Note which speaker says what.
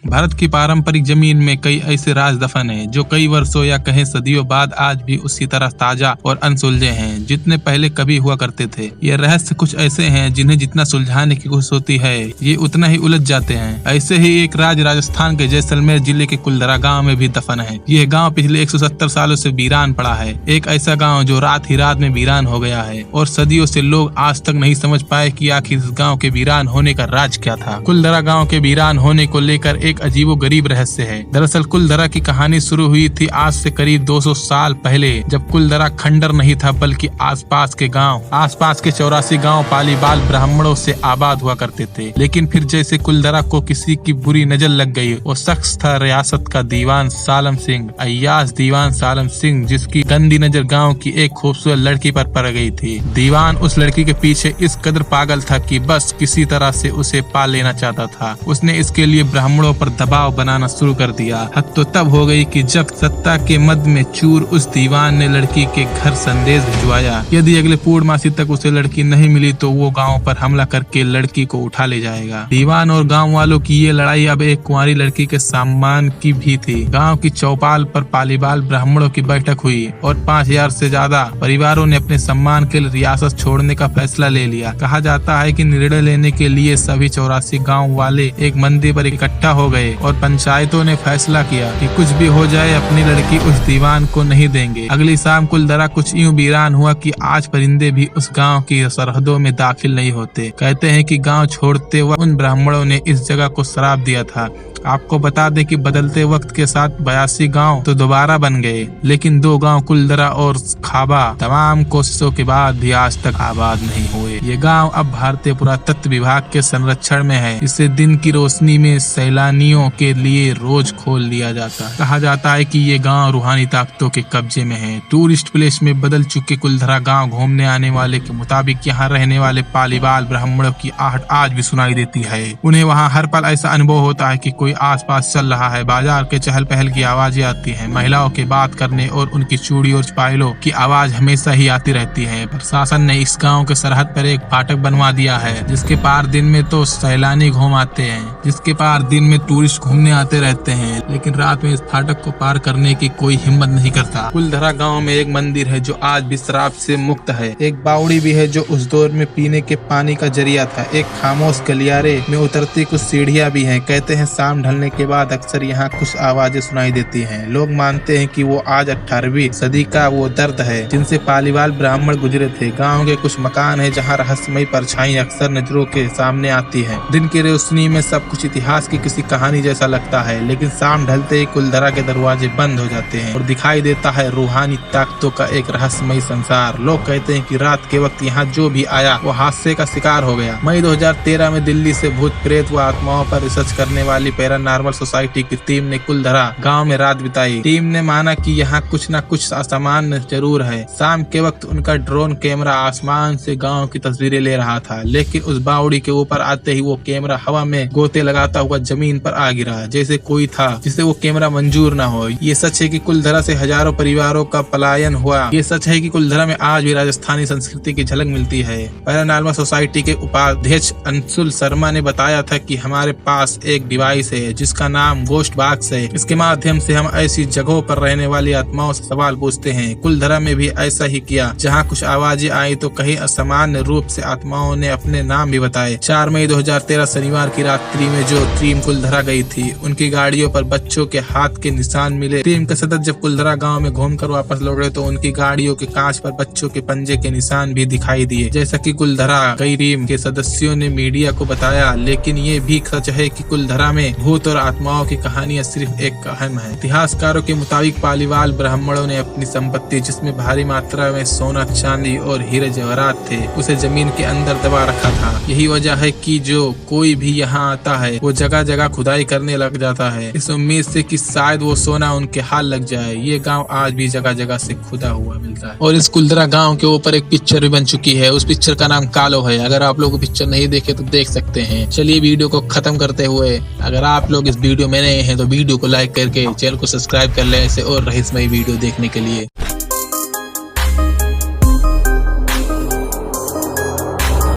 Speaker 1: भारत की पारंपरिक जमीन में कई ऐसे राज दफन हैं जो कई वर्षों या कहें सदियों बाद आज भी उसी तरह ताजा और अनसुलझे हैं जितने पहले कभी हुआ करते थे। ये रहस्य कुछ ऐसे हैं जिन्हें जितना सुलझाने की कोशिश होती है ये उतना ही उलझ जाते हैं। ऐसे ही एक राज राजस्थान के जैसलमेर जिले के कुलधरा गाँव में भी दफन है। यह गाँव पिछले 170 सालों से वीरान पड़ा है। एक ऐसा गाँव जो रात ही रात में वीरान हो गया है और सदियों से लोग आज तक नहीं समझ पाए कि आखिर इस गाँव के वीरान होने का राज क्या था। कुलधरा गाँव के वीरान होने को लेकर एक अजीबोगरीब रहस्य है। दरअसल कुलधरा की कहानी शुरू हुई थी आज से करीब 200 साल पहले, जब कुलधरा खंडर नहीं था बल्कि आसपास के 84 गांव पालीबाल ब्राह्मणों से आबाद हुआ करते थे। लेकिन फिर जैसे कुलधरा को किसी की बुरी नजर लग गई। वो शख्स था रियासत का दीवान सालम सिंह, अय्याज दीवान सालम सिंह, जिसकी गंदी नजर गाँव की एक खूबसूरत लड़की पर पड़ गई थी। दीवान उस लड़की के पीछे इस कदर पागल था कि बस किसी तरह से उसे पा लेना चाहता था। उसने इसके लिए ब्राह्मणों पर दबाव बनाना शुरू कर दिया। हद तो तब हो गई कि जब सत्ता के मद में चूर उस दीवान ने लड़की के घर संदेश भिजवाया, यदि अगले पूर्णमासी तक उसे लड़की नहीं मिली तो वो गांव पर हमला करके लड़की को उठा ले जाएगा। दीवान और गांव वालों की ये लड़ाई अब एक कुंवारी लड़की के सम्मान की भी थी। गांव की चौपाल पर पालीबाल ब्राह्मणों की बैठक हुई और 5000 से ज्यादा परिवारों ने अपने सम्मान के लिए रियासत छोड़ने का फैसला ले लिया। कहा जाता है कि निर्णय लेने के लिए सभी 84 गाँव वाले एक मंदिर पर इकट्ठा हो गए और पंचायतों ने फैसला किया कि कुछ भी हो जाए अपनी लड़की उस दीवान को नहीं देंगे। अगली शाम कुलधरा कुछ यूं वीरान हुआ कि आज परिंदे भी उस गांव की सरहदों में दाखिल नहीं होते। कहते हैं कि गांव छोड़ते वक्त उन ब्राह्मणों ने इस जगह को श्राप दिया था। आपको बता दें कि बदलते वक्त के साथ 82 गांव तो दोबारा बन गए, लेकिन 2 गांव कुलधरा और खाबा तमाम कोशिशों के बाद भी आज तक आबाद नहीं हुए। ये गांव अब भारतीय पुरातत्व विभाग के संरक्षण में है। इसे दिन की रोशनी में सैलानियों के लिए रोज खोल दिया जाता है। कहा जाता है कि ये गांव रूहानी ताकतों के कब्जे में है। टूरिस्ट प्लेस में बदल चुके कुलधरा गांव घूमने आने वाले के मुताबिक यहाँ रहने वाले पालीबाल ब्राह्मणों की आहट आज भी सुनाई देती है। उन्हें वहाँ हर पल ऐसा अनुभव होता है कि कोई आसपास चल रहा है। बाजार के चहल पहल की आवाजें आती हैं। महिलाओं के बात करने और उनकी चूड़ी और पायलों की आवाज हमेशा ही आती रहती है। प्रशासन ने इस गांव के सरहद पर एक फाटक बनवा दिया है जिसके पार दिन में तो सैलानी घूम आते हैं, जिसके पार दिन में टूरिस्ट घूमने आते रहते हैं, लेकिन रात में इस फाटक को पार करने की कोई हिम्मत नहीं करता। कुलधरा गाँव में एक मंदिर है जो आज भी श्राप से मुक्त है। एक बावड़ी भी है जो उस दौर में पीने के पानी का जरिया था। एक खामोश गलियारे में उतरती कुछ सीढ़ियां भी हैं। कहते हैं शाम ढलने के बाद अक्सर यहाँ कुछ आवाजें सुनाई देती हैं। लोग मानते हैं कि वो आज 18वीं सदी का वो दर्द है जिनसे पालीबाल ब्राह्मण गुजरे थे। गांव के कुछ मकान है जहाँ रहस्यमयी परछाई अक्सर नजरों के सामने आती है। दिन की रोशनी में सब कुछ इतिहास की किसी कहानी जैसा लगता है, लेकिन शाम ढलते ही कुलधरा के दरवाजे बंद हो जाते हैं और दिखाई देता है रूहानी ताकतों का एक रहस्यमयी संसार। लोग कहते हैं कि रात के वक्त यहाँ जो भी आया वो हादसे का शिकार हो गया। मई 2013 में दिल्ली से भूत प्रेत व आत्माओं पर रिसर्च करने वाली पैरानॉर्मल सोसाइटी की टीम ने कुलधरा गांव में रात बिताई। टीम ने माना कि यहाँ कुछ न कुछ असामान्य जरूर है। शाम के वक्त उनका ड्रोन कैमरा आसमान से गांव की तस्वीरें ले रहा था, लेकिन उस बावड़ी के ऊपर आते ही वो कैमरा हवा में गोते लगाता हुआ जमीन पर आ गिरा, जैसे कोई था जिसे वो कैमरा मंजूर न हो। ये सच है कि कुलधरा से हजारों परिवारों का पलायन हुआ। ये सच है कि कुलधरा में आज भी राजस्थानी संस्कृति की झलक मिलती है। पैरानॉर्मल सोसाइटी के उपाध्यक्ष अंशुल शर्मा ने बताया था कि हमारे पास एक डिवाइस है जिसका नाम गोस्ट बॉक्स है। इसके माध्यम से हम ऐसी जगहों पर रहने वाली आत्माओं से सवाल पूछते हैं। कुलधरा में भी ऐसा ही किया। जहाँ कुछ आवाजें आई तो कहीं असामान्य रूप से आत्माओं ने अपने नाम भी बताए। 4 मई 2013 शनिवार की रात्रि में जो टीम कुलधरा गई थी उनकी गाड़ियों पर बच्चों के हाथ के निशान मिले। टीम के सदस्य जब कुलधरा गाँव में घूमकर वापस लौटे तो उनकी गाड़ियों के कांच पर बच्चों के पंजे के निशान भी दिखाई दिए, जैसा कि कुलधरा कई टीम के सदस्यों ने मीडिया को बताया। लेकिन ये भी सच है कि कुलधरा में भूत और आत्माओं की कहानियां सिर्फ एक कहम है। इतिहासकारों के मुताबिक पालीबाल ब्राह्मणों ने अपनी संपत्ति, जिसमें भारी मात्रा में सोना, चांदी और हीरे जवाहरात थे, उसे जमीन के अंदर दबा रखा था। यही वजह है कि जो कोई भी यहाँ आता है वो जगह जगह खुदाई करने लग जाता है, इस उम्मीद से कि शायद वो सोना उनके हाथ लग जाए। ये गाँव आज भी जगह जगह से खुदा हुआ मिलता है। और इस कुलधरा गाँव के ऊपर एक पिक्चर भी बन चुकी है। उस पिक्चर का नाम कालो है। अगर आप लोग पिक्चर नहीं देखे तो देख सकते हैं। चलिए वीडियो को खत्म करते हुए, अगर आप लोग इस वीडियो में नए हैं तो वीडियो को लाइक करके चैनल को सब्सक्राइब कर लें ऐसे और रहस्यमयी वीडियो देखने के लिए।